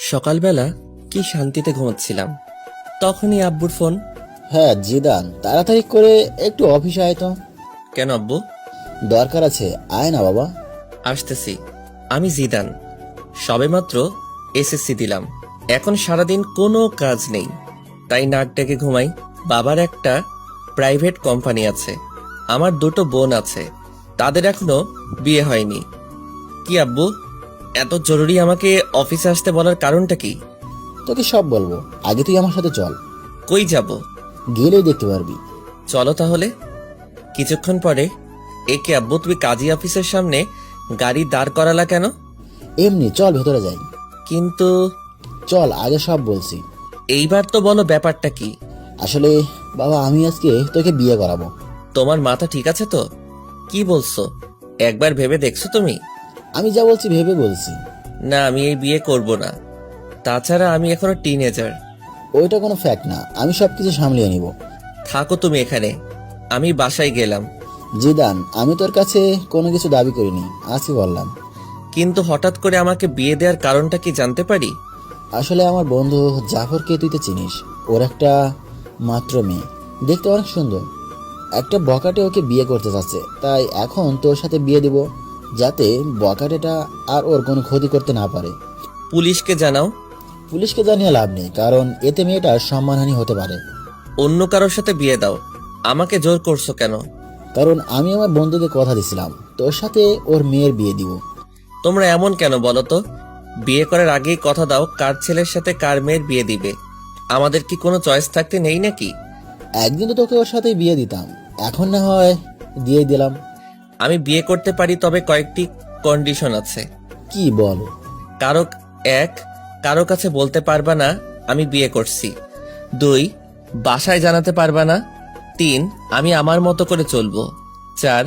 সকালবেলা কি শান্তিতে ঘুমাচ্ছিলাম, তখনই আব্বুর ফোন। হ্যাঁ জিদান, তাড়াতাড়ি করে একটু অফিসে আয় তো। কেন আব্বু? দরকার আছে, আয় না বাবা। আসতেছি। আমি জিদান, সবেমাত্র এসএসসি দিলাম। এখন সারাদিন কোনো কাজ নেই, তাই নাক ডেকে ঘুমাই। বাবার একটা প্রাইভেট কোম্পানি আছে, আমার দুটো বোন আছে, তাদের এখনো বিয়ে হয়নি। কি আব্বু, এত জরুরি আমাকে অফিসে আসতে বলার কারণটা কি? তোকে সব বলবো, আগে তুই আমার সাথে চল, কই যাব? গেলেই দেখতে পারবি। চলো তাহলে। কিছুক্ষণ পরে, একে আব্বু, তুমি কাজী অফিসের সামনে গাড়ি দাঁড় করালা কেন? এমনি চল ভেতরে যাই। কিন্তু চল, আগে সব বলছি। এইবার তো বলো ব্যাপারটা কি? আসলে বাবা, আমি আজকে তোকে বিয়ে করাবো। তোমার মাথা ঠিক আছে তো? কি বলছো? একবার ভেবে দেখছো তুমি? আমি যা বলছি ভেবে বলছি। না, আমি এই বিয়ে করব না। তাছাড়া আমি এখনো টিনেজার। ওইটা কোনো ফ্যাক্ট না, আমি সবকিছু সামলিয়ে নিব। থাকো তুমি এখানে, আমি বাসায় গেলাম। জিদান, আমি তোর কাছে কোনো কিছু দাবি করিনি, আজকে বললাম। কিন্তু হঠাৎ করে আমাকে বিয়ে দেওয়ার কারণটা কি জানতে পারি? আসলে আমার বন্ধু জাফরকে তুই তো চিনিস, ওর একটা মাত্র মেয়ে, দেখতে অনেক সুন্দর। একটা বকাটে ওকে বিয়ে করতে চাচ্ছে, তাই এখন তোর সাথে বিয়ে দিব, যাতে বকাটেটা আর ওর কোনো ক্ষতি করতে না পারে। পুলিশকে জানাও। পুলিশকে জানিয়ে লাভ নেই, কারণ এতে মেয়েটার সম্মানহানি হতে পারে। অন্য কারোর সাথে বিয়ে দাও, আমাকে জোর করছো কেন? কারণ আমি আমার বন্ধুকে কথা দিছিলাম তোর সাথে ওর মেয়ের বিয়ে দিব। তোমরা এমন কেন বলো তো? বিয়ে করার আগেই কথা দাও কার ছেলের সাথে কার মেয়ের বিয়ে দিবে। আমাদের কি কোনো চয়েস থাকতে নেই নাকি? একদিন তো তোকে ওর সাথে বিয়ে দিতাম, এখন না হয় দিয়ে দিলাম। আমি বিয়ে করতে পারি, তবে কয়েকটি কন্ডিশন আছে। কি বল? কারো এক, কারো কাছে বলতে পারবা না আমি বিয়ে করছি। 2, বাসায় জানাতে পারবা না। 3, আমি আমার মতো করে চলবো। 4,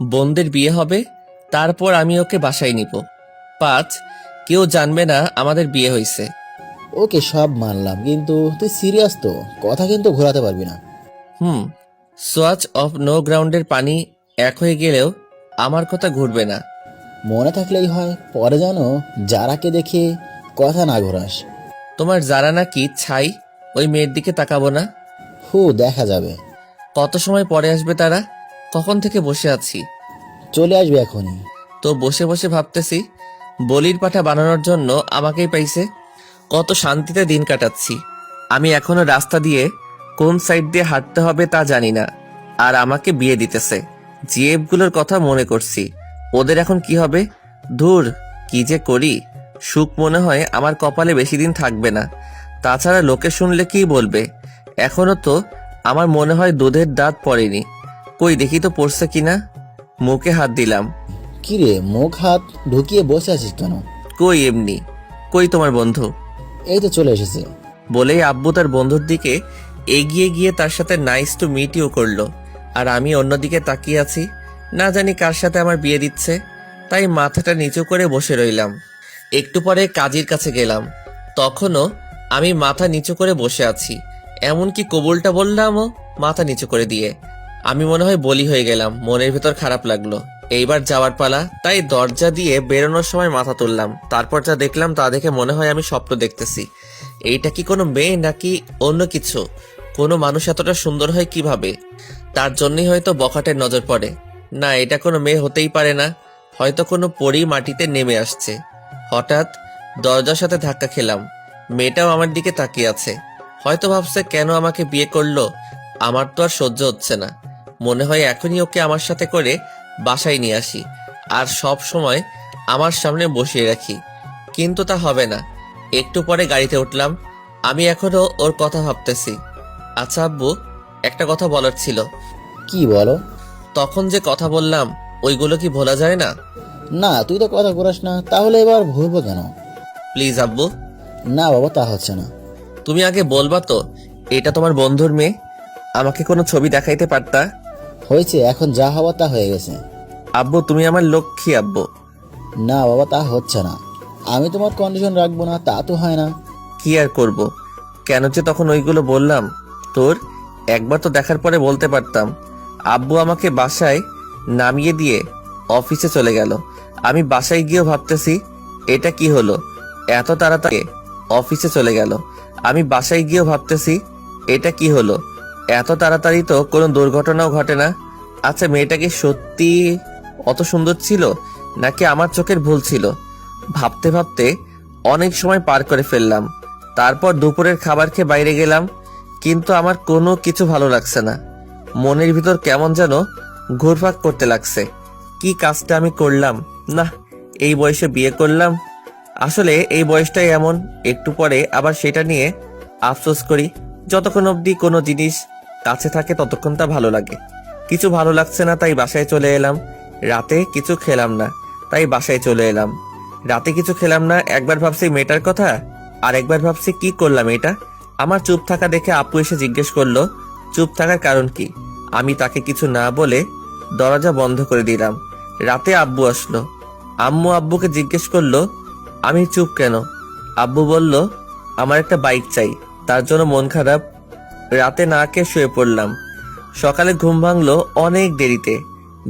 বোনদের বিয়ে হবে, তারপর আমি ওকে বাসায় নিব। 5, কেউ জানবে না আমাদের বিয়ে হয়েছে। ওকে সব মানলাম, কিন্তু তুই সিরিয়াস তো? কথা কিন্তু ঘোরাতে পারবি না। সোয়াচ অফ নো গ্রাউন্ডের পানি এক হয়ে গেলেও আমার কথা ঘুরবে না। মনে থাকলেই হয়, পরে যেন যারাকে দেখে কথা না ঘোরাস। তোমার যারা নাকি ছাই, ওই মেয়ের দিকে তাকাবো না। দেখা যাবে। কত সময় পরে আসবে তারা? কখন থেকে বসে আছি। চলে আসবে এখনই। তো বসে বসে ভাবতেছি, বলির পাঠা বানানোর জন্য আমাকেই পাইছে। কত শান্তিতে দিন কাটাচ্ছি। আমি এখনো রাস্তা দিয়ে কোন সাইড দিয়ে হাঁটতে হবে তা জানি না, আর আমাকে বিয়ে দিতেছে। জিএফগুলোর কথা মনে করছি, ওদের এখন কি হবে। ধুর, কি যে করি। সুখ মনে হয় আমার কপালে বেশি দিন থাকবে না। তাছাড়া লোকে শুনলে কি বলবে। এখনো তো আমার মনে হয় দুধের দাঁত পড়েনি। কই দেখি তো পড়ছে কিনা। মুখে হাত দিলাম। কিরে, মুখ হাত ঢুকিয়ে বসে আছিস কেন? কই এমনি। কই তোমার বন্ধু? এই তো চলে এসেছে। বলেই আব্বু তার বন্ধুর দিকে এগিয়ে গিয়ে তার সাথে নাইস টু মিট ইউ করলো। আর আমি অন্যদিকে তাকিয়ে আছি, না জানি কার সাথে আমার বিয়ে দিচ্ছে। তাই মাথাটা নিচু করে বসে রইলাম। একটু পরে কাজীর কাছে গেলাম, তখনও আমি মাথা নিচু করে বসে আছি। এমনকি কবুলটা বললামও মাথা নিচু করে দিয়ে। আমি মনে হয় বলি হয়ে গেলাম, মনের ভেতর খারাপ লাগলো। এইবার যাওয়ার পালা, তাই দরজা দিয়ে বেরোনোর সময় মাথা তুললাম। তারপর যা দেখলাম তা দেখে মনে হয় আমি স্বপ্ন দেখতেছি। এইটা কি কোনো মেয়ে নাকি অন্য কিছু? কোনো মানুষ এতটা সুন্দর হয় কিভাবে? তার জন্যই হয়তো বখাটের নজর পড়ে। না, এটা কোনো মেয়ে হতেই পারে না। হয়তো কোনো পরী মাটিতে নেমে আসছে। হঠাৎ দরজার সাথে ধাক্কা খেলাম। মেয়েটাও আমার দিকে তাকিয়ে আছে। হয়তো ভাবছে কেন আমাকে বিয়ে করলো। আমার তো আর সহ্য হচ্ছে না। মনে হয় এখনই ওকে আমার সাথে করে বাসায় নিয়ে আসি, আর সব সময় আমার সামনে বসিয়ে রাখি। কিন্তু তা হবে না। একটু পরে গাড়িতে উঠলাম। আমি এখনো ওর কথা ভাবতেছি। আচ্ছা আব্বু, একটা কথা বলার ছিল। কি বলো? তখন যে কথা বললাম, ওইগুলো কি ভোলা যায় না? না, তুই তো কথা ঘোরাস না, তাহলে এবার ভুলবো কেন? প্লিজ আব্বু। না বাবা, তা হচ্ছে না। তুমি আগে বলবা তো, এটা তোমার বন্ধুর মেয়ে? আমাকে কোনো ছবি দেখাইতে পারতা। হয়েছে, এখন যা হওয়ার তা হয়ে গেছে। আব্বু, তুমি আমার লক্ষ্মী আব্বু। না বাবা, তা হচ্ছে না। আমি তোমার কন্ডিশন রাখবো না তা তো হয় না। কি আর করব? কেন যে তখন ওইগুলো বললাম? তোর একবার তো দেখার পরে বলতে পারতাম। আব্বু আমাকে বাসায় নামিয়ে দিয়ে অফিসে চলে গেল। আমি বাসায় গিয়েও ভাবতেছি, এটা কি হলো, এত তাড়াতাড়ি অফিসে চলে গেল। আমি বাসায় গিয়েও ভাবতেছি এটা কি হলো, এত তাড়াতাড়ি তো কোনো দুর্ঘটনাও ঘটে না। আচ্ছা, মেয়েটা কি সত্যি অত সুন্দর ছিল নাকি আমার চোখের ভুল ছিল? ভাবতে ভাবতে অনেক সময় পার করে ফেললাম। তারপর দুপুরের খাবার খেয়ে বাইরে গেলাম, কিন্তু আমার কোনো কিছু ভালো লাগছে না। মনের ভিতর কেমন যেন ঘুরপাক করতে লাগছে। কি কাজটা আমি করলাম? না, এই বয়সে বিয়ে করলাম। আসলে এই বয়সটাই এমন, একটু পরে আবার সেটা নিয়ে আফসোস করি। যতক্ষণ অবধি কোনো জিনিস কাছে থাকে ততক্ষণ তা ভালো লাগে। কিছু ভালো লাগছে না, তাই বাসায় চলে এলাম। রাতে কিছু খেলাম না, তাই বাসায় চলে এলাম। রাতে কিছু খেলাম না, একবার ভাবছি মেয়েটার কথা, আর একবার ভাবছি কি করলাম এটা। আমার চুপ থাকা দেখে আপু এসে জিজ্ঞেস করলো চুপ থাকার কারণ কি। আমি তাকে কিছু না বলে দরজা বন্ধ করে দিলাম। রাতে আব্বু আসলো। আম্মু আব্বুকে জিজ্ঞেস করলো আমি চুপ কেন। আব্বু বলল আমার একটা বাইক চাই, তার জন্য মন খারাপ। রাতে না খেয়ে শুয়ে পড়লাম। সকালে ঘুম ভাঙলো অনেক দেরিতে।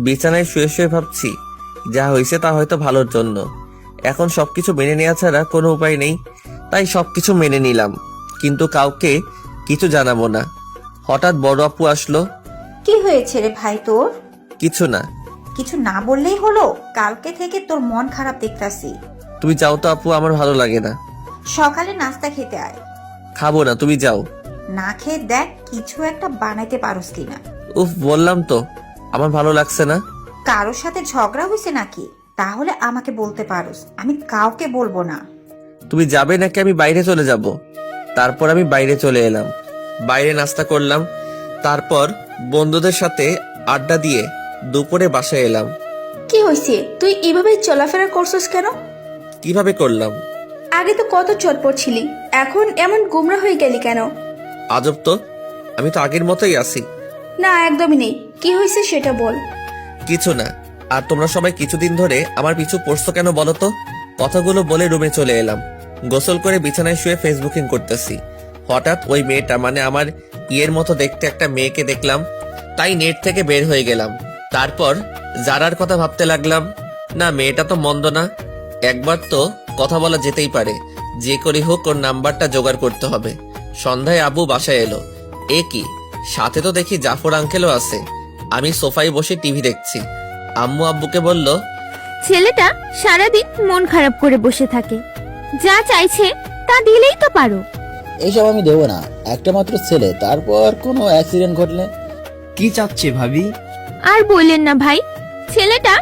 বিছানায় শুয়ে শুয়ে ভাবছি যা হয়েছে তা হয়তো ভালোর জন্য। এখন সবকিছু মেনে নেওয়া ছাড়া কোনো উপায় নেই, তাই সবকিছু মেনে নিলাম, কিন্তু কাউকে কিছু জানাবো না। হঠাৎ বড় আপু আসলো। কি হয়েছে রে ভাই তোর? কিছু না। কিছু না বললেই হলো? কালকে থেকে তোর মন খারাপ দেখতাছি। তুমি যাও তো আপু, আমার ভালো লাগে না। সকালে নাস্তা খেতে আয়। খাবো না, তুমি যাও। না খেয়ে দেখ কিছু একটা বানাইতে পারোস কিনা। উফ, বললাম তো আমার ভালো লাগছে না। কারোর সাথে ঝগড়া হয়েছে নাকি? তাহলে আমাকে বলতে পারোস, আমি কাউকে বলবো না। তুমি যাবে নাকি আমি বাইরে চলে যাব? তারপর আমি বাইরে চলে এলাম। বাইরে নাস্তা করলাম, তারপর বন্ধুদের সাথে আড্ডা দিয়ে দুপুরে বাসায় এলাম। কি হয়েছে? তুই এভাবে চলাফেরা করছিস কেন? কিভাবে করলাম? আগে তো কত চটপট ছিলি, এখন এমন গুমরা হয়ে গেলি কেন? আজব তো, আমি তো আগের মতোই আছি। না, একদমই নেই। কি হয়েছে সেটা বল। কিছু না। আর তোমরা সবাই কিছুদিন ধরে আমার পিছু পড়ছো কেন বলো তো? কথাগুলো বলে রুমে চলে এলাম। গোসল করে বিছানায় শুয়ে ফেসবুকিং করতেছি। হঠাৎ ওই মেয়েটা, মানে আমার ইয়ের মতো দেখতে একটা মেয়েকে দেখলাম, তাই নেট থেকে বের হয়ে গেলাম। তারপর জারার কথা ভাবতে লাগলাম। না, মেয়েটা তো মন্দ না, একবার তো কথা বলা যেতেই পারে। যে করে হোক ওর নাম্বারটা জোগাড় করতে হবে। সন্ধ্যায় আব্বু বাসায় এলো। এ কি, সাথে তো দেখি জাফর আঙ্কেলও আছে। আমি সোফায় বসে টিভি দেখছি। আম্মু আব্বুকে বলল ছেলেটা সারাদিন মন খারাপ করে বসে থাকে, যা চাইছে তা দিলেই তো পারো। এইসব আমি দেবো না, একটা মাত্র ছেলে, তারপর কোনো অ্যাক্সিডেন্ট ঘটলে। কি চাচ্ছে ভাবি? আর বললেন না ভাই, ছেলেটা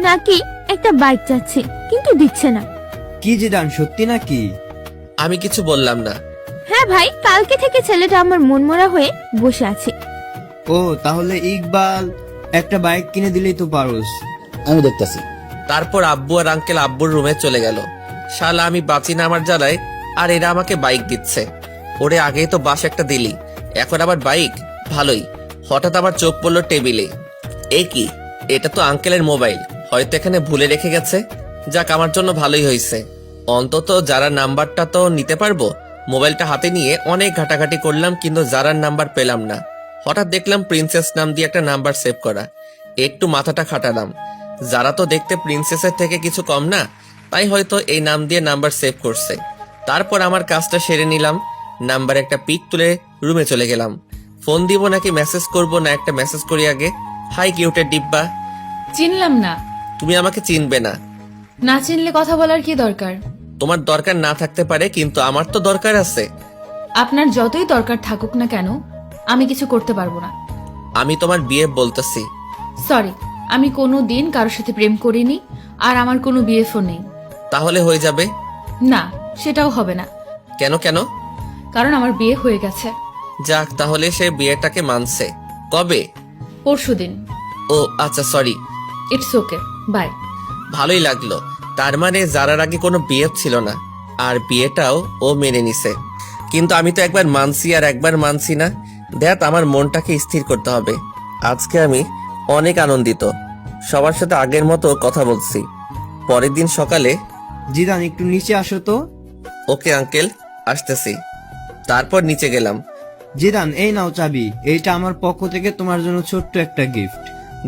নাকি একটা বাইক চাচ্ছে কিন্তু দিচ্ছে না। কি জিদান, সত্যি নাকি? আমি কিছু বললাম না। হ্যাঁ ভাই, কালকে থেকে ছেলেটা আমার মনমরা হয়ে বসে আছে। ও, তাহলে ইকবাল একটা বাইক কিনে দিলেই তো পারোস। আমি দেখতাছি। তারপর আব্বু আর আঙ্কেল আব্বুর রুমে চলে গেল। শালা আমি বাঁচি না আমার জ্বালায়, আর এরা আমাকে বাইক দিচ্ছে। ওরে আগেই তো বাস একটা দিলি, এখন আবার বাইক? ভালোই। হঠাৎ আবার চোখ পড়লো টেবিলে। এ কি, এটা তো আঙ্কেলের মোবাইল, হয়তো এখানে ভুলে রেখে গেছে। যাক, আমার জন্য ভালোই হয়েছে, অন্তত যারা নাম্বারটা তো নিতে পারবো। মোবাইলটা হাতে নিয়ে অনেক ঘাটাঘাটি করলাম, কিন্তু যারার নাম্বার পেলাম না। হঠাৎ দেখলাম প্রিন্সেস নাম দিয়ে একটা নাম্বার সেভ করা। একটু মাথাটা খাটালাম, যারা তো দেখতে প্রিন্সেসের থেকে কিছু কম না, তাই হয়তো এই নাম দিয়ে নাম্বার সেভ করছে। তারপর আমার কাজটা সেরে নিলাম, নাম্বার একটা পিক তুলে রুমে চলে গেলাম। ফোন দিব নাকি মেসেজ করব, না একটা মেসেজ করি আগে। হাই কিউটের ডিব্বা। চিনলাম না। তুমি আমাকে চিনবে না। না চিনলে কথা বলার কি দরকার? তোমার দরকার না থাকতে পারে, কিন্তু আমার তো দরকার আছে। আপনার যতই দরকার থাকুক না কেন, আমি কিছু করতে পারবো না। আমি তোমার বিয়ে বলতেছি। সরি, আমি কোনো দিন কারোর সাথে প্রেম করিনি, আর আমার কোনো বিএফও নেই। তাহলে হয়ে যাবে? না, সেটাও হবে না। কেন কেন? কারণ আমার বিয়ে হয়ে গেছে। যাক, তাহলে সে বিয়েটাকে মানছে। কবে? পরশুদিন। ও আচ্ছা, সরি। It's okay, by. ভালোই লাগলো। তার মানে যারার আগে কোনো বিয়ে ছিল না, আর বিয়েটাও ও মেনে নিছে। কিন্তু আমি তো একবার মানছি আর একবার মানছি না। দেখ, আমার মনটাকে স্থির করতে হবে। আজকে আমি অনেক আনন্দিত, সবার সাথে আগের মতো কথা বলছি। পরের দিন সকালে। জিদান, একটু নিচে আসো তো। ওকে আঙ্কেল, আসতেছি। তারপর নিচে গেলাম। জিদান, এই নাও চাবি, এইটা আমার পক্ষ থেকে তোমার জন্য ছোট্ট একটা গিফট।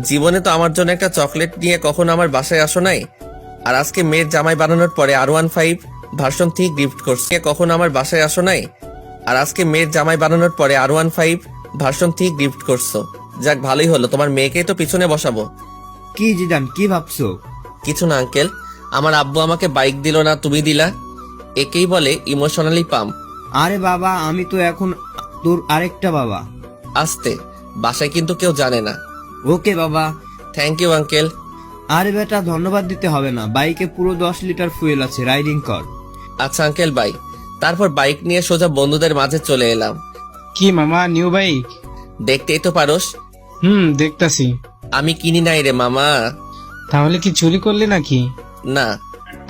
জীবনে তো আমার জন্য একটা চকলেট নিয়ে কখনো আমার বাসায় আসো নাই, আর আজকে মেয়ের জামাই বানানোর পরে R15 ভার্সন 3 গিফট করছে। কখন আমার বাসায় আসো নাই, আর আজকে মেয়ের জামাই বানানোর পরে R15 ভার্সন 3 গিফট করছো। যাক, ভালোই হলো, তোমার মেয়েকেই তো পিছনে বসাবো। কি জিদান, কি ভাবছো? কিছু না আঙ্কেল, আমার আব্বু আমাকে বাইক দিল না, তুমি দিলা। একেই বলে ইমোশনালি পাম্প। আরে বাবা, আমি তো এখন তোর আরেকটা বাবা। আসতে, বাসায় কিন্তু কেউ জানে না। ওকে বাবা। Thank you uncle. আরে বেটা, ধন্যবাদ দিতে হবে না, বাইকে পুরো 10 লিটার ফুয়েল আছে, রাইডিং কর। আচ্ছা আঙ্কেল, বাই। তারপর বাইক নিয়ে সোজা বন্ধুদের মাঝে চলে এলাম। কি মামা, নিউ বাইক? দেখতেই তো পারোস, দেখতাছি। আমি কিনি নাই রে মামা। তাহলে কি চুরি করলি নাকি? না,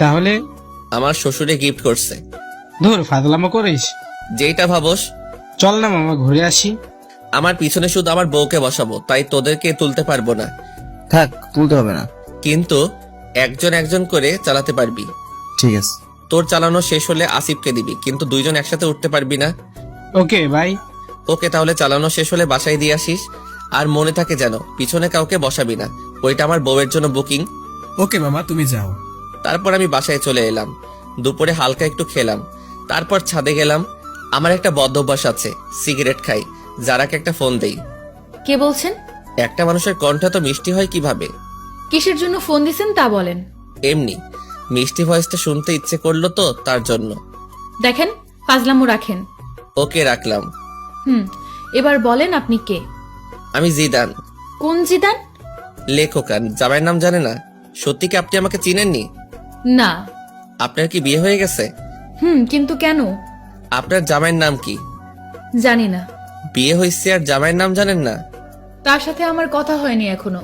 তাহলে আমার শ্বশুরে গিফট করছে। ধুর, ফাজলামো করিস। যেইটা ভাবস। চল না মামা, ঘুরে আসি। আমার পিছনে শুধু আমার বউকে বসাবো, তাই তোদেরকে তুলতে পারবো না। থাক, তুলতে হবে না। কিন্তু একজন একজন করে চালাতে পারবি। ঠিক আছে। তোর চালানো শেষ হলে আসিফকে দিবি, কিন্তু দুইজন একসাথে উঠতে পারবি না। Okay bye. ওকে, তাহলে চালানো শেষ হলে বাসায় দিয়ে আসিস। আর মনে থাকে যেন পিছনে কাউকে বসাবি না, ওইটা আমার বউয়ের জন্য বুকিং। ওকে মামা, তুমি যাও। তারপর আমি বাসায় চলে এলাম। দুপুরে হালকা একটু খেলাম, তারপর ছাদে গেলাম। আমার একটা বদ অভ্যাস আছে, সিগারেট খাই। যারাকে একটা ফোন দেই। কে বলছেন? একটা মানুষের কণ্ঠ তো মিষ্টি হয় কিভাবে? কিসের জন্য ফোন দিছেন তা বলেন। এমনি মিষ্টি ভয়েসটা শুনতে ইচ্ছে করলো তো, তার জন্য। দেখেন, ফাজলামো রাখেন। ওকে, রাখলাম। এবার বলেন আপনি কে? আমি জিদান। কোন জিদান? লেখকান, জামাইয়ের নাম জানে না? সত্যি কি আপনি আমাকে চিনেননি? না। আপনার কি বিয়ে হয়ে গেছে? কিন্তু কেন? আপনার জামাইয়ের নাম কি? জানি না। বিয়ে হয়েছে আর জামাইয়ের নাম জানেন না? তার সাথে আমার কথা হয়নি এখনো,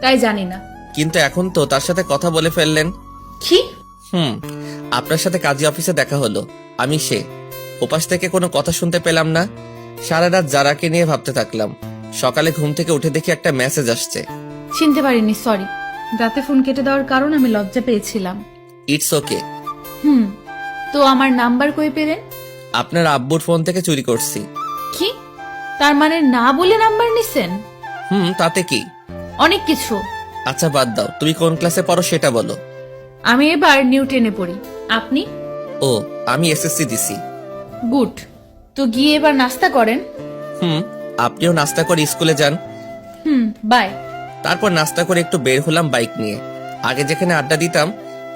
তাই জানি না। কিন্তু এখন তো তার সাথে কথা বলে ফেললেন। কি? আপনার সাথে কাজী অফিসে দেখা হলো, আমি সে। ওপাশ থেকে কোনো কথা শুনতে পেলাম না। সারা রাত যারাকে নিয়ে ভাবতে থাকলাম। সকালে ঘুম থেকে উঠে দেখি একটা মেসেজ আসছে। চিনতে পারিনি, সরি। রাতে ফোন কেটে দেওয়ার কারণ আমি লজ্জা পেয়েছিলাম। It's okay. তো আমার নাম্বার কই পেলেন? আপনার আব্বুর ফোন থেকে চুরি করছি। কি? তার মানে না বলে নাম্বার নিছেন? তাতে কি? অনেক কিছু। আচ্ছা বাদ দাও, তুমি কোন ক্লাসে পড়ো সেটা বলো। আমি এবার নিউ 10-এ পড়ি। আপনি? ও, আমি এসএসসি দিছি। গুড। তো গিয়ে এবার নাস্তা করেন। আপনিও নাস্তা করে স্কুলে যান। বাই। তারপর নাস্তা করে একটু বের হলাম বাইক নিয়ে। আগে যেখানে আড্ডা দিতাম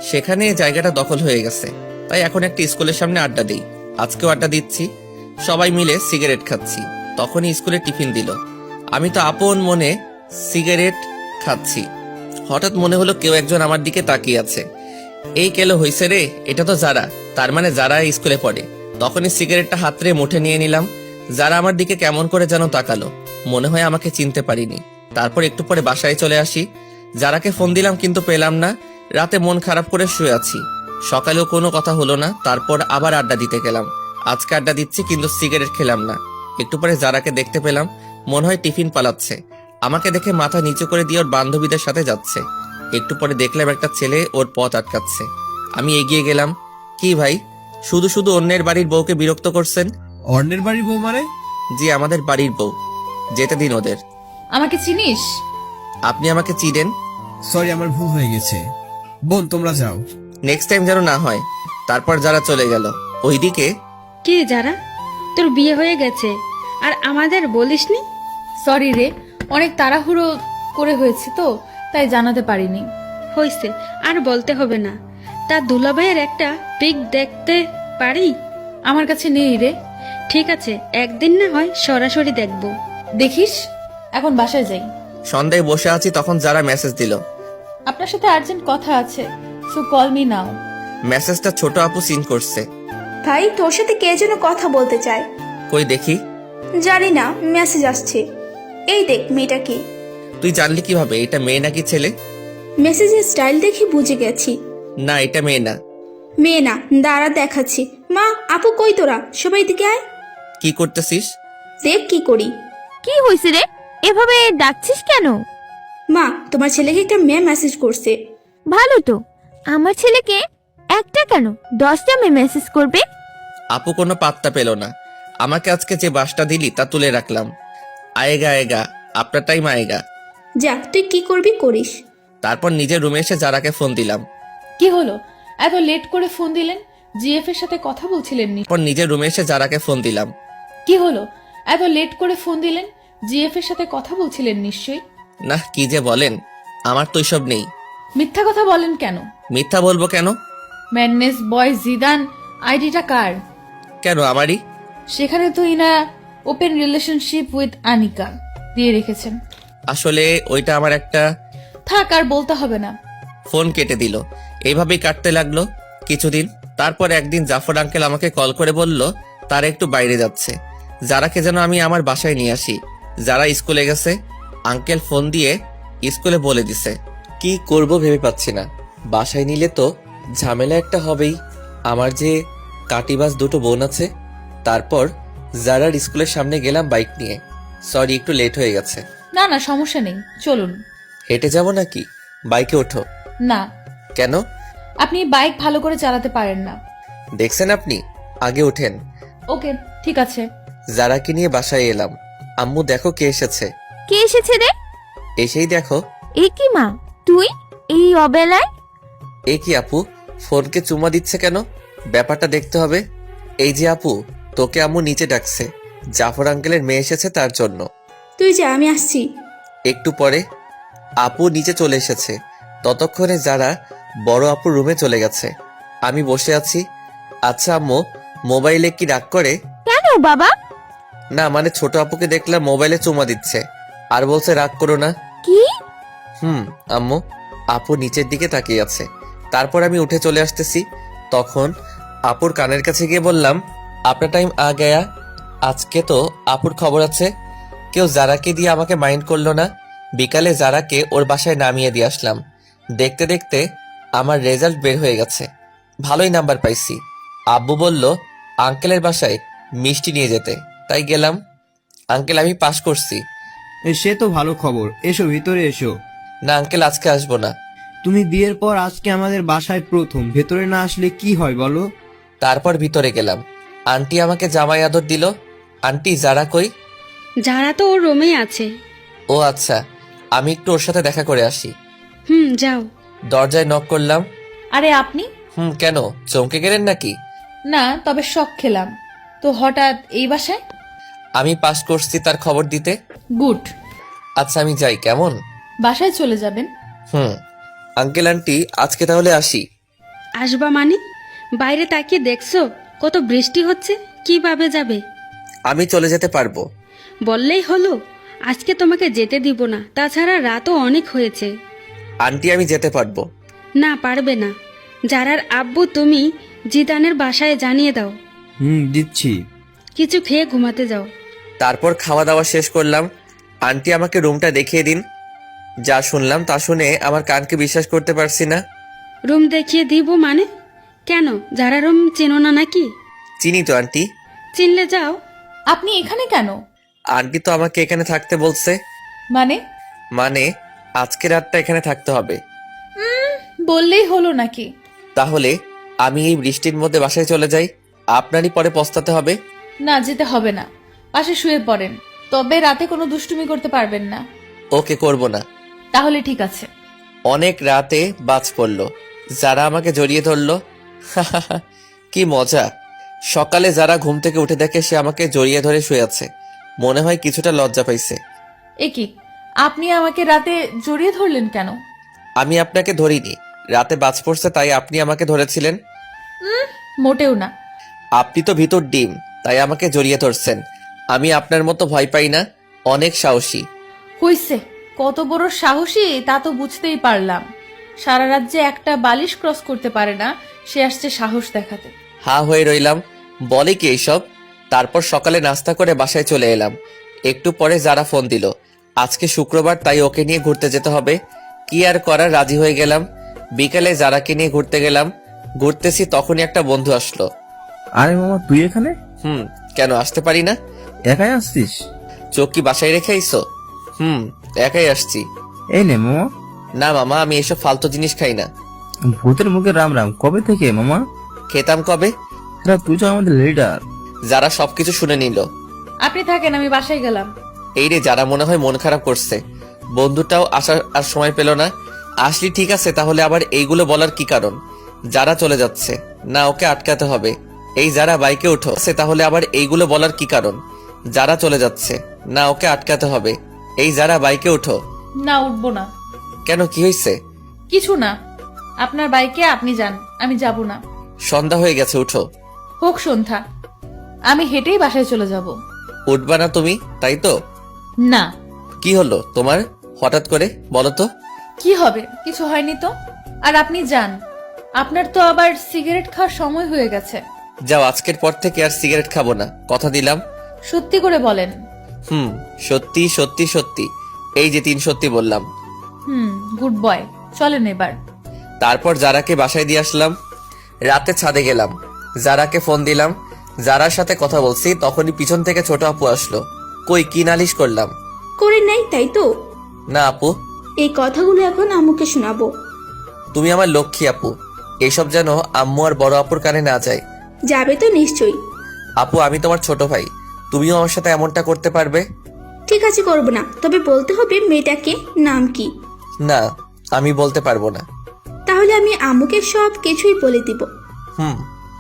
সেখানে জায়গাটা দখল হয়ে গেছে, তাই এখন একটা স্কুলের সামনে আড্ডা দিই। আজকেও আড্ডা দিচ্ছি, সবাই মিলে সিগারেট খাচ্ছি। তখনই স্কুলে টিফিন দিল। আমি তো আপন মনে সিগারেট খাচ্ছি। হঠাৎ মনে হলো কেউ একজন আমার দিকে তাকিয়ে আছে। এই কেলো হইছে রে, এটা তো যারা, তার মানে যারা স্কুলে পড়ে। তখনই সিগারেটটা হাতরে মুঠে নিয়ে নিলাম। যারা আমার দিকে কেমন করে যেন তাকালো, মনে হয় আমাকে চিনতে পারিনি। তারপর একটু পরে বাসায় চলে আসি। যারাকে ফোন দিলাম কিন্তু পেলাম না। রাতে মন খারাপ করে শুয়ে আছি। সকালেও কোনো কথা হলো না। তারপর আবার আড্ডা দিতে গেলাম। আজকে আড্ডা দিচ্ছি কিন্তু সিগারেট খেলাম না। একটু পরে যারাকে দেখতে পেলাম, মনে হয় টিফিন পালাচ্ছে। আমাকে দেখে মাথা নিচু করে দিয়ে ওর বান্ধবীদের সাথে যাচ্ছে। একটু পরে দেখলাম একটা ছেলে ওর পথ আটকাচ্ছে। আমি এগিয়ে গেলাম। কি ভাই, শুধু শুধু অন্যের বাড়ির বউকে বিরক্ত করছেন? অন্যের বাড়ির বউ মানে? জি, আমাদের বাড়ির বউ। যেতে দিন ওদের। আমাকে চিনিস? আপনি আমাকে চিনেন? সরি, আমার ভুল হয়ে গেছে। বোন, তোমরা যাও। নেক্সট টাইম যেন না হয়। তারপর যারা চলে গেল। ওইদিকে কি যারা, তোর বিয়ে হয়ে গেছে আর আমাদের বলিসনি? সরি রে, অনেক তাড়াহুড়ো করে হয়েছে তো, তাই জানাতে পারিনি। হয়েছে, আর বলতে হবে না। তা দুলাভাইয়ের একটা পিক দেখতে পারি? আমার কাছে নেই রে। ঠিক আছে, একদিন না হয় সরাসরি দেখব। দেখিস। এখন বাসায় যাই। সন্ধ্যায় বসে আছি, তখন যারা মেসেজ দিল। আপনার সাথে আর্জেন্ট কথা আছে, সো কল মি নাও। মেসেজটা ছোট আপু সিন করছে। ভাই, তোর সাথে কে যেন কথা বলতে চায়। কই দেখি। জানি না, মেসেজ আসছে। এই দেখ, মেয়েটা কি? তুই জানলি কিভাবে এটা মেয়ে নাকি ছেলে? মেসেজের স্টাইল দেখে বুঝে গেছি। না, এটা মেয়ে না। মেয়ে না, দাঁড়া দেখাচ্ছি। মা, আপু কই তোরা? সবাই দিকে আয়। কি করতেছিস? দেখ কি করি। কি হয়েছে রে, এভাবে ডাকছিস কেন? মা, তোমার ছেলেকে একটা মেয়ে মেসেজ করছে। ভালো তো, আমার ছেলেকে একটা কেন 10টা মেয়ে মেসেজ করবে। আপু কোনো পাত্তা পেল না। আমাকে আজকে যে বাসটা দিলি তা তুলে রাখলাম। আয়েগা আয়েগা, আপনার টাইম আয়েগা। যা, তুই কি করবি করিস। তারপর নিজের রুমে এসে যারাকে ফোন দিলাম। কি হলো, এত লেট করে ফোন দিলেন? জিএফ এর সাথে কথা বলছিলেন নি? পর নিজের রুমে এসে যারাকে ফোন দিলাম। কি হলো, এত লেট করে ফোন দিলেন? জিএফ এর সাথে কথা বলছিলেন নিশ্চয়ই। না, কি যে বলেন, আমার তো এসব নেই। মিথ্যা কথা বলেন কেন? মিথ্যা বলবো কেন? ম্যাডনেস বয় জিদান আইডিটা কার? কেন আমারই? সেখানে তো ইনা ওপেন রিলেশনশিপ উইথ আনিকা দিয়ে রেখেছেন। আসলে ওইটা আমার একটা। থাক, আর বলতে হবে না। ফোন কেটে দিল। এইভাবেই কাটতে লাগলো কিছুদিন। তারপর একদিন জাফর আঙ্কেল আমাকে কল করে বলল তারা একটু বাইরে যাচ্ছে, যারাকে যেন আমি আমার বাসায় নিয়ে আসি। যারা স্কুলে গেছে। আঙ্কেল ফোন দিয়ে স্কুলে বলে দিছে। কি করব ভেবে পাচ্ছি না। বাসায় নিলে তো ঝামেলা একটা হবেই। আমার যে কাটিবাজ দুটো বোন আছে। তারপর যারার স্কুলের সামনে গেলাম বাইক নিয়ে। সরি, একটু লেট হয়ে গেছে। না না, সমস্যা নেই, চলুন। হেঁটে যাব নাকি? বাইকে ওঠো। না, কেন? আপনি বাইক ভালো করে চালাতে পারেন না। দেখছেন আপনি, আগে ওঠেন। ওকে, ঠিক আছে। যারাকে নিয়ে বাসায় এলাম। আম্মু দেখো কে এসেছে। কে এসেছে রে? এসেই দেখো। এ কি মা, তুই এই অবেলায়? এ কি আপু, ফোনকে চুমা দিচ্ছে কেন? ব্যাপারটা দেখতে হবে। এই যে আপু, তোকে আম্মু নিচে ডাকছে। জাফর আঙ্কেলের মেয়ে এসেছে তার জন্য। তুই যা, আমি আসছি। একটু পরে আপু নিচে চলে এসেছে। ততক্ষণে যারা বড় আপুর রুমে চলে গেছে। আমি বসে আছি। আচ্ছা আম্মু, মোবাইলে কি রাগ করে? কেন বাবা? না মানে ছোট আপুকে দেখলাম মোবাইলে চুমা দিচ্ছে আর বলছে রাগ করো না। কি? আম্মু। আপু নিচের দিকে তাকিয়ে আছে। তারপর আমি উঠে চলে আসতেছি। তখন আপুর কানের কাছে গিয়ে বললাম, আপনার টাইম আ গয়া। আজকে তো আপুর খবর আছে। কেউ জারাকে দিয়ে আমাকে মাইন্ড করলো না। বিকালে জারাকে ওর বাসায় নামিয়ে দিয়ে আসলাম। দেখতে দেখতে আমার রেজাল্ট বের হয়ে গেছে। ভালোই নাম্বার পাইছি। আব্বু বলল আঙ্কেলের বাসায় মিষ্টি নিয়ে যেতে, তাই গেলাম। আঙ্কেল, আমি পাশ করছি। সে তো ভালো খবর, এসো ভিতরে এসো। না আঙ্কেল, আজকে আসবো না। তুমি বিয়ের পর আজকে আমাদের বাসায় প্রথম, ভেতরে না আসলে কি হয় বলো? তারপর ভিতরে গেলাম। আন্টি আমাকে জামাই আদর দিল। আন্টি যারা কই? যারা তো ওর রুমেই আছে। ও আচ্ছা, আমি একটু ওর সাথে দেখা করে আসি। যাও। দরজায় নক করলাম। আরে আপনি? কেন, চমকে গেলেন নাকি? না, তবে শক খেলাম তো হঠাৎ এই বাসায়। আমি পাস করছি তার খবর দিতে। গুড। আচ্ছা আমি যাই, কেমন? বাসায় চলে যাবেন? আঙ্কেল আন্টি, আজকে তাহলে আসি। আসবা মানে? বাইরে তাকিয়ে দেখছো কত বৃষ্টি হচ্ছে, কিভাবে যাবে? আমি চলে যেতে পারবো। বললেই হলো, আজকে তোমাকে যেতে দিব না, তাছাড়া রাতও অনেক হয়েছে। আন্টি আমি যেতে পারবো। না, পারবে না। যারার আব্বু তুমি জিদানের বাসায় জানিয়ে দাও। দিচ্ছি। কিছু খেয়ে ঘুমাতে যাও। তারপর খাওয়া দাওয়া শেষ করলাম। আন্টি আমাকে রুমটা দেখিয়ে দিন। যা শুনলাম তা শুনে আমার কানকে বিশ্বাস করতে পারছি না। রুম দেখিয়ে দিব মানে? কেন, যারা রুম চেনো না নাকি? চিনি তো আন্টি। চিনলে যাও। আপনি এখানে কেন? আন্টি তো আমাকে এখানে থাকতে বলছে। মানে আজকে রাতটা এখানে থাকতে হবে। বললেই হলো নাকি? তাহলে আমি এই বৃষ্টির মধ্যে বাসায় চলে যাই, আপনারই পরে পস্তাতে হবে। না, যেতে হবে না, পাশে শুয়ে পড়েন। তবে রাতে কোনো দুষ্টুমি করতে পারবেন না। ওকে, করব না। তাহলে ঠিক আছে। অনেক রাতে বাজ পড়লো। যারা আমাকে জড়িয়ে ধরলো। কি মজা। সকালে যারা ঘুম থেকে উঠে দেখে সে আমাকে জড়িয়ে ধরে শুয়ে আছে। মনে হয় কিছুটা লজ্জা পাইছে। এ কি, আপনি আমাকে রাতে জড়িয়ে ধরলেন কেন? আমি আপনাকে ধরিনি, রাতে বাজ পড়ছে তাই আপনি আমাকে ধরেছিলেন। মোটেও না। আপনি তো ভিতর ডিম, তাই আমাকে জড়িয়ে ধরছেন। আমি আপনার মতো ভয় পাই না, অনেক সাহসী। হইছে, কত বড় সাহসী তা তো বুঝতেই পারলাম। সারা রাজ্যে একটা বালিশ ক্রস করতে পারে না, সে আসছে সাহস দেখাতে। হা হয়ে রইলাম, বলে কি এইসব। তারপর সকালে নাস্তা করে বাসায় চলে এলাম। একটু পরে যারা ফোন দিল, আজকে শুক্রবার তাই ওকে নিয়ে ঘুরতে যেতে হবে। কি আর করার, রাজি হয়ে গেলাম। বিকালে যারাকে নিয়ে ঘুরতে গেলাম। ঘুরতেছি তখনই একটা বন্ধু আসলো। আরে মামা, তুই এখানে? কেন আসতে পারি না? একাই আসছিস? চোখ কি বাসায় রেখে আইসো? একাই আসছি। এই নে মামা। না মামা, আমি এসব ফালতু জিনিস খাই না। ভূতের মুখে রাম রাম, কবে থেকে মামা? খেতাম কবে। তুই তো আমাদের লিডার। যারা সবকিছু শুনে নিল। আপনি থাকেন, আমি বাসায় গেলাম। এই রে, যারা মনে হয় মন খারাপ করছে। বন্ধুটাও আসার আর সময় পেল না। আসলি ঠিক আছে, তাহলে আবার এইগুলো বলার কি কারণ? যারা চলে যাচ্ছে। না ওকে আটকাতে হবে। এই যারা বাইকে ওঠো সে তাহলে আবার এইগুলো বলার কি কারণ? যারা চলে যাচ্ছে, না ওকে আটকাতে হবে। এই যারা বাইকে ওঠো। না, উঠবো না। কেন, কি হয়েছে? কিছু না, আপনার বাইকে আপনি যান, আমি যাব না। সন্ধ্যা হয়ে গেছে, উঠো। হোক সন্ধ্যা, আমি হেঁটেই বাসায় চলে যাব। উঠবা না তুমি, তাই তো? না। কি হলো তোমার হঠাৎ করে, বলো তো? কি হবে, কিছু হয়নি তো। আর আপনি যান, আপনার তো আবার সিগারেট খাওয়ার সময় হয়ে গেছে। যাও, আজকের পর থেকে আর সিগারেট খাবো না, কথা দিলাম। সত্যি করে বলেন। সত্যি সত্যি সত্যি। এই যে 3 সত্যি বললাম। গুড বয়, চলেন এবার। তারপর যারাকে বাসায় দিয়ে আসলাম। রাতে ছাদে গেলাম, যারাকে ফোন দিলাম। যারার সাথে কথা বলছি তখনই পিছন থেকে ছোট আপু আসলো। কই, কি নালিশ করলাম? করে নেই তাই তো? না আপু, এই কথাগুলো এখন আম্মুকে শোনাবো। তুমি আমার লক্ষ্মী আপু। এইসব যেন আম্মু আর বড় আপুর কানে না যায়। যাবে তো নিশ্চয়ই। আপু, আমি তোমার ছোট ভাই, তুমিও আমার সাথে এমনটা করতে পারবে? ঠিক আছে, করবো না, তবে বলতে হবে মেয়েটাকে নাম কি। না, আমি বলতে পারবো না। তাহলে আমি আম্মুকে সব কিছুই বলে দিব।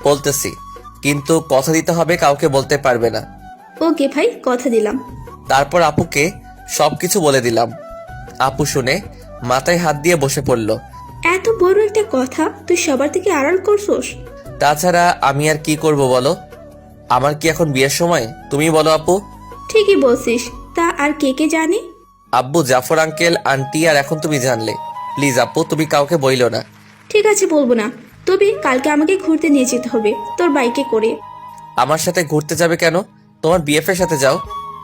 বলতেছি, কিন্তু কথা দিতে হবে, কাউকে বলতে পারবে না। ওকে ভাই, কথা দিলাম। তারপর আপুকে সবকিছু বলে দিলাম। আপু শুনে মাথায় হাত দিয়ে বসে পড়ল। এত বড় একটা কথা তুই সবার থেকে আড়াল করছোস? তাছাড়া আমি আর কি করব বলো? আমার কি এখন বিয়ের সময়? তুমি বলো আপু। ঠিকই বলছিস, তা আর কে কে জানে? আব্বু, জাফর আঙ্কেল, আন্টি, আর এখন তুমি জানলে। প্লিজ আপু, তুমি কাউকে বইলো না। ঠিক আছে, বলবো না, তবে কালকে আমাকে ঘুরতে নিয়ে যেতে হবে তোর বাইকে করে। আমার সাথে ঘুরতে যাবে কেন? তোমার বিএফ এর সাথে যাও।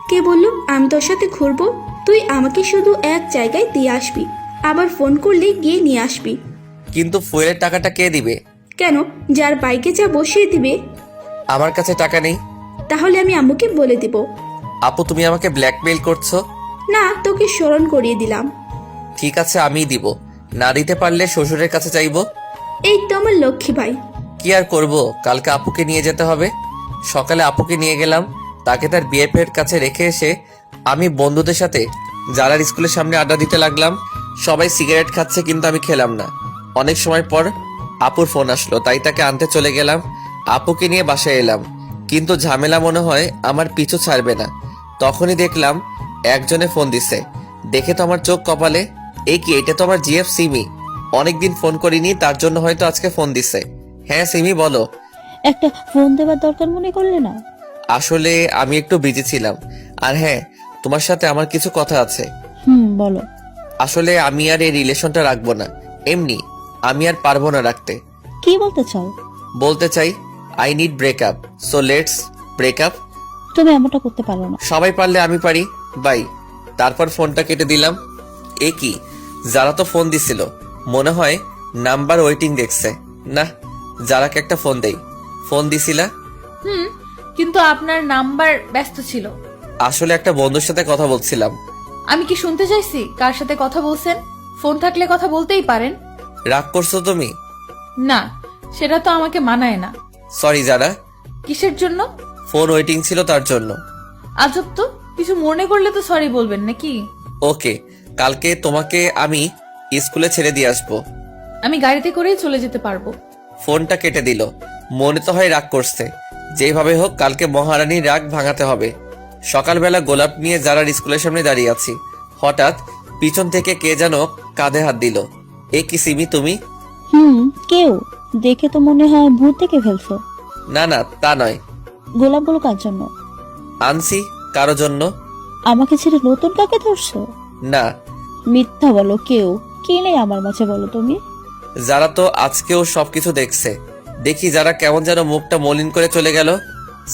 কে বললো আমি তোর সাথে ঘুরবো? তুই আমাকে শুধু এক জায়গায় দিয়ে আসবি, আবার ফোন করলে গিয়ে নিয়ে আসবি। কিন্তু ফুয়েলের টাকাটা কে দিবে? কেন, যার বাইকে যা বসিয়ে দিবে। আমার কাছে টাকা নেই। তাহলে আমি আম্মুকে বলে দিব। আপু, তুমি আমাকে ব্ল্যাকমেইল করছো। না, তোকে স্মরণ করিয়ে দিলাম। ঠিক আছে, আমিই দিব। না দিতে পারলে শ্বশুরের কাছে চাইবো। এই তো আমার লক্ষ্মী ভাই। কি আর করব, কালকে আপুকে নিয়ে যেতে হবে। সকালে আপুকে নিয়ে গেলাম, তাকে তার বিএফ এর কাছে রেখে এসে আমি বন্ধুদের সাথে যারার স্কুলের সামনে আড্ডা দিতে লাগলাম। সবাই সিগারেট খাচ্ছে, কিন্তু আমি খেলাম না। অনেক সময় পর আপুর ফোন আসলো, তাই তাকে আনতে চলে গেলাম। আপুকে নিয়ে বাসায় এলাম, কিন্তু ঝামেলা মনে হয় আমার পিছু ছাড়বে না। তখনই দেখলাম একজনে ফোন দিছে। দেখে তো আমার চোখ কপালে। এই কি, এটা তো আমার জিএফ সিমি। অনেকদিন ফোন করিনি, তার জন্য হয়তো আজকে ফোন দিছে। হ্যাঁ সিমি, বলো। একটা ফোন দেওয়ার দরকার মনে করলে না? আসলে আমি একটু বিজি ছিলাম। আর হ্যাঁ, তোমার সাথে আমার কিছু কথা আছে। বলো। আসলে আমি আর এই রিলেশনটা রাখবো না। এমনি আমি আর পারবো না রাখতে। কি বলতে চাও? বলতে চাই, I need breakup, so let's breakup. তুমি এমনটা করতে পারো না। সবাই পারলে আমি পারি, বাই। তারপর ফোনটা কেটে দিলাম। এ কি, যারা তো ফোন দিছিল, মনে হয় নাম্বার ওয়েটিং দেখছে। না, যারাকে একটা ফোন দেই। ফোন দিছিলা? কিন্তু আপনার নাম্বার ব্যস্ত ছিল। আসলে একটা বন্ধুর সাথে কথা বলছিলাম। আমি কি শুনতে চাইছি কার সাথে কথা বলছেন? ফোন থাকলে কথা বলতেই পারেন। রাগ করছো তুমি? না, সেটা তো আমাকে মানায় না। সরি যারা। কিসের জন্য? ফোন ওয়েটিং ছিল তার জন্য। আজব তো, কিছু মনে করলে তো সরি বলবেন নাকি? ওকে, কালকে তোমাকে আমি স্কুলে ছেড়ে দিয়ে আসবো। আমি গাড়িতে করেই চলে যেতে পারবো। ফোনটা কেটে দিল। মনে তো হয় রাগ করছে। যেভাবে হোক কালকে মহারানীর রাগ ভাঙাতে হবে। সকালবেলা গোলাপ নিয়ে যারার স্কুলের সামনে দাঁড়িয়ে আছি, হঠাৎ পিছন থেকে কে যেন কাঁধে হাত দিল। এ কি সিমি, তুমি? কেউ দেখে তো মনে হয় ভূত থেকে ফেলছো। না না, তা নয়। গোলাপগুলো কার জন্য? আনছি কারো জন্য। আমাকে ছেড়ে নতুন কাকে ধরছো? না। মিথ্যা বলো, কেউ কে নেই আমার মাঝে, বলো তুমি। যারা তো আজকেও সবকিছু দেখছে। দেখি যারা কেমন যেন মুখটা মলিন করে চলে গেল।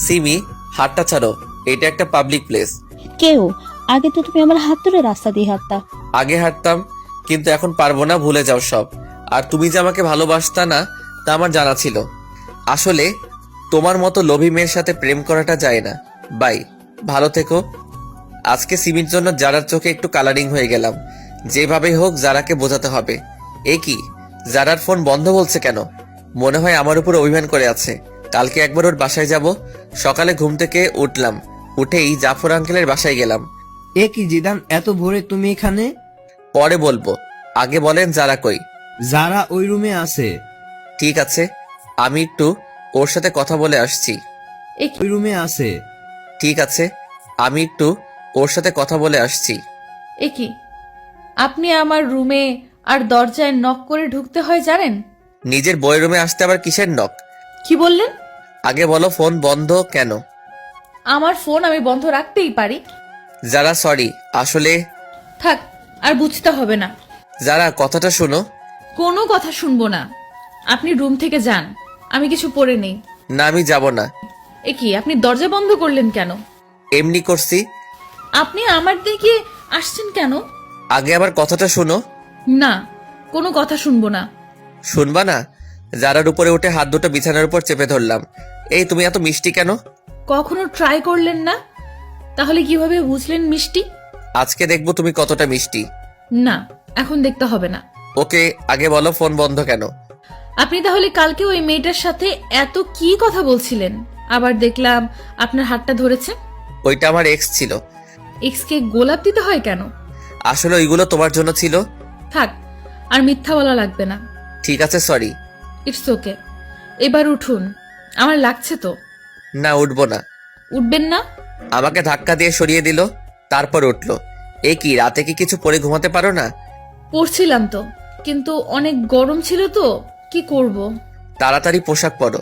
সিমি, হাতটা ছাড়ো, এটা একটা পাবলিক প্লেস। কেউ? আগে তো তুমি আমার হাত ধরে রাস্তা দিয়ে হাঁটতা। আগে হাঁটতাম, কিন্তু এখন পারবো না, ভুলে যাও সব। আর তুমি যে আমাকে ভালোবাসতা না, তা আমার জানা ছিল। আসলে তোমার মতো লোভী মেয়ের সাথে প্রেম করাটা যায় না। বাই, ভালো থেকো। আজকে সিমির জন্য যারার চোখে একটু কালারিং হয়ে গেলাম। যেভাবেই হোক যারাকে বোঝাতে হবে। এ কি, যারার ফোন বন্ধ বলছে কেন? মনে হয় আমার উপর অভিমান করে আছে। কালকে একবার ওর বাসায় যাব। সকালে ঘুম থেকে উঠলাম, উঠেই জাফর আঙ্কেলের বাসায় গেলাম। এ কি জিদান, এত ভোরে তুমি এখানে? পরে বলবো, আগে বলেন যারা কই। যারা ওই রুমে আছে। ঠিক আছে, আমি একটু ওর সাথে কথা বলে আসছি। ওই রুমে আছে। ঠিক আছে, আমি একটু ওর সাথে কথা বলে আসছি। কি আপনি আমার রুমে আর দরজায় নক করে ঢুকতে হয় জানেন? নিজের বইয়ের রুমে আসতে আবার কিসের নক? কি বললেন? আগে বলো ফোন বন্ধ কেন? আমার ফোন আমি বন্ধ রাখতেই পারি। যারা সরি, আসলে থাক, আর বুঝতে হবে না। যারা কথাটা শোনো। কোনো কথা শুনবো না। আপনি রুম থেকে যান, আমি কিছু পরে নেই। না, আমি যাব না। কি আপনি দরজা বন্ধ করলেন কেন? এমনি করছি। আপনি আমার দিকে আসছেন কেন? আগে আবার কথাটা শোনো। না, কোনো কথা শুনবো না। শুনবা না? যারার উপরে উঠে হাত দুটো বিছানার উপর চেপে ধরলাম। এই তুমি এত মিষ্টি কেন? কখনো ট্রাই করলেন না? তাহলে কিভাবে বুঝলেন মিষ্টি? আজকে দেখবো তুমি কতটা মিষ্টি। না, এখন দেখতে হবে না। ওকে, আগে বলো ফোন বন্ধ কেন? আপনি তাহলে কালকে ওই মেয়েটার সাথে এত কি কথা বলছিলেন? আবার দেখলাম আপনার হাতটা ধরেছে। ওইটা আমার এক্স ছিল। এক্স কে গোলাপ দিতে হয় কেন? আসলে ওইগুলো তোমার জন্য ছিল। থাক, আর মিথ্যা বলা লাগবে না। ঠিক আছে, সরি। It's okay. এবার উঠুন, আমার লাগছে তো। না, উঠবো না। উঠবেন না? আমাকে ধাক্কা দিয়ে সরিয়ে দিল, তারপর উঠলো। এ কি, রাতে কি কিছু পরে ঘুমাতে পারো না? পড়ছিলাম তো, কিন্তু অনেক গরম ছিল তো, কি করব। তাড়াতাড়ি পোশাক পরো।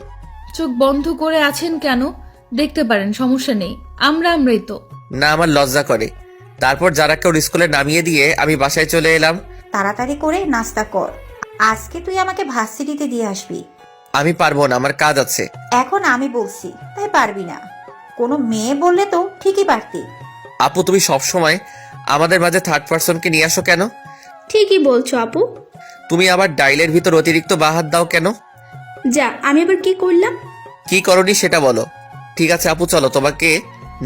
চোখ বন্ধ করে আছেন কেন? দেখতে পারেন, সমস্যা নেই। আমরাই তো। না, আমার লজ্জা করে। তারপর যারা কেউ স্কুলে নামিয়ে দিয়ে আমি বাসায় চলে এলাম। তাড়াতাড়ি করে নাস্তা কর, আজকে তুই আমাকে ভার্সিটিতে দিয়ে আসবি। আমি পারবো না, আমার কাজ আছে। এখন আমি বলছি তাই পারবি না? কোনো মেয়ে বললে তো ঠিকই পারতি। আপু, তুমি সবসময় আমাদের মাঝে থার্ড পার্সনকে নিয়ে আসো কেন? ঠিকই বলছো আপু। তুমি আবার ডাইলের ভিতর অতিরিক্ত বাহাত দাও কেন? যা, আমি আবার কি করলাম? কি করনি সেটা বলো। ঠিক আছে আপু, চলো তোমাকে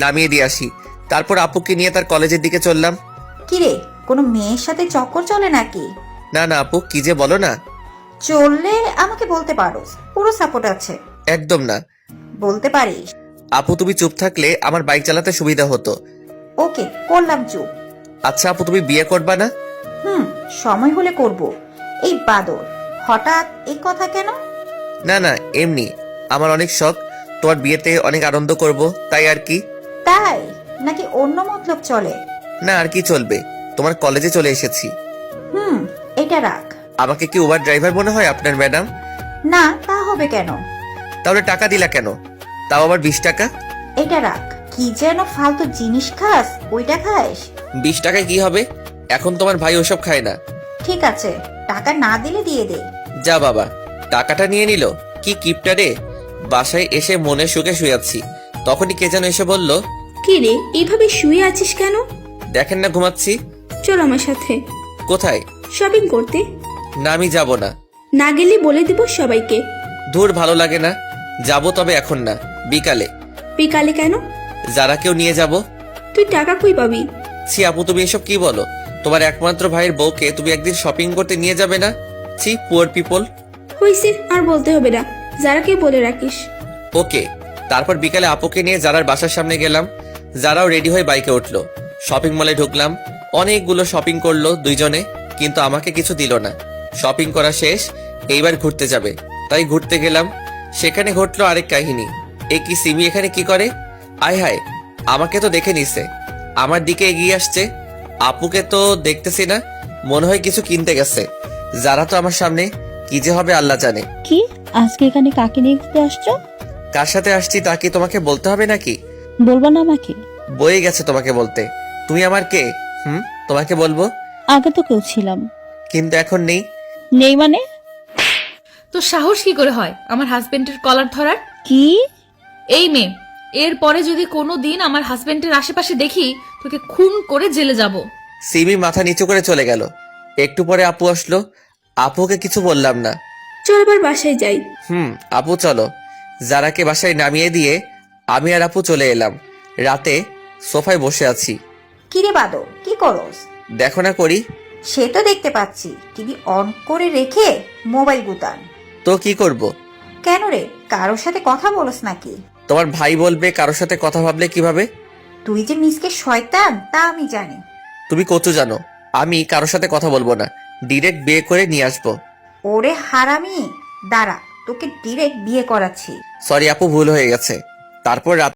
নামিয়ে দিয়ে আসি। তারপর আপুকে নিয়ে তার কলেজের দিকে চললাম। কিরে, কোনো মেয়ের সাথে চক্কর চলে নাকি? না না আপু, কি যে বলো না। চললে আমাকে বলতে পারোস, পুরো সাপোর্ট আছে। একদম না। বলতে পারিস। আপু, তুমি চুপ থাকলে আমার বাইক চালাতে সুবিধা হতো। ওকে, করলাম চুপ। আচ্ছা আপু, তুমি বিয়ে করবা না? সময় হলে করব। এই বাদর, হঠাৎ এই কথা কেন? না না, এমনি আমার অনেক শখ তোমার বিয়েতে অনেক আনন্দ করব, তাই আর কি। তাই নাকি অন্য মতলব চলে? না, আর কি চলবে, তোমার কলেজে চলে এসেছি। এটা রাখ। আমাকে কি উবার ড্রাইভার মনে হয় আপনার ম্যাডাম? না, তা হবে কেন? তাহলে টাকা দিলা কেন? তাও আবার 20 টাকা। এটা রাখ। কি যেন ফালতু জিনিস খাস, ওইটা খাস। 20 টাকায় কি হবে? এখন তোমার ভাই ওসব খায় না। ঠিক আছে, টাকা না দিলে দিয়ে দে। যা বাবা, টাকাটা নিয়ে নিল। কি কিপটা রে। বাসায় এসে মনে সুখে শুয়েছি, তখনই কে যেন এসে বলল, কি রে, এইভাবে শুয়ে আছিস কেন? দেখেন না ঘুমাচ্ছি। চল আমার সাথে কোথায়? শপিং করতে। না, আমি যাব না। না গেলে বলে দিব সবাইকে। দূর, ভালো লাগে না। যাব, তবে এখন না, বিকালে। বিকালে কেন? যারা কেউ নিয়ে যাব। তুই টাকা কই পাবি? ছি আপু, তুমি এসব কি বলো? তোমার একমাত্র ভাইয়ের বউকে তুমি একদিন শপিং করতে নিয়ে যাবে না? ছি, পুয়ার পিপল। হইছে, আর বলতে হবে না, যারাকে বলে রাখিস। ওকে। তারপর বিকালে আপুকে নিয়ে যারার বাসার সামনে গেলাম। যারাও রেডি হয়ে বাইকে উঠলো। শপিং মলে ঢুকলাম। অনেকগুলো শপিং করলো দুইজনে, কিন্তু আমাকে কিছু দিল না। শপিং করা শেষ, এইবার ঘুরতে যাবে, তাই ঘুরতে গেলাম। সেখানে ঘটলো আরেক কাহিনী। এ কি, সিমি এখানে কি করে? আয় হায়, আমাকে তো দেখে নিছে, আমার দিকে এগিয়ে আসছে। আপুকে তো দেখতেছি না, মনে হয় কিছু কিনতে গেছে। যারা তো আমার সামনে, কি যে হবে আল্লাহ জানে। কি, আজকে এখানে কাকে নিয়ে ঘুরতে আসছো? কার সাথে আসছি তা কি তোমাকে বলতে হবে নাকি? বলবা না আমাকে? বয়ে গেছে তোমাকে বলতে। তুমি আমার কে? তোমাকে বলবো। আগে তো কেউ ছিলাম। কিন্তু এখন নেই। নেই মানে? তো সাহস কি করে হয় আমার হাজবেন্ডের কলার ধরার? কি? এই মেয়ে, এর পরে যদি কোনো দিন আমার হাজবেন্ডের আশেপাশে দেখি, তোকে খুন করে জেলে যাব। সিমি মাথা নিচু করে চলে গেল। একটু পরে আপু আসলো। আপুকে কিছু বললাম না। চল এবার বাসায় যাই। আপু চলো। যারাকে বাসায় নামিয়ে দিয়ে আমি আর আপু চলে এলাম। রাতে সোফায় বসে আছি। কিরে বাদর, কি করস? দেখো না করি। সে তো দেখতে পাচ্ছি, টিভি অন করে রেখে মোবাইল গুতান। তো কি করব? কেন রে, কারোর সাথে কথা বলস নাকি? তোমার ভাই বলবে কারোর সাথে কথা ভাবলে কিভাবে? তুই যে মিসকে শয়তান তা আমি জানি। তুমি কত জানো? আমি কারোর সাথে কথা বলবো না, ডিরেক্ট বিয়ে করে নিয়ে আসবো। ওরে হারামি, দাঁড়া, তোকে ডিরেক্ট বিয়ে করাচ্ছি। সরি আপু, ভুল হয়ে গেছে। তারপর রাত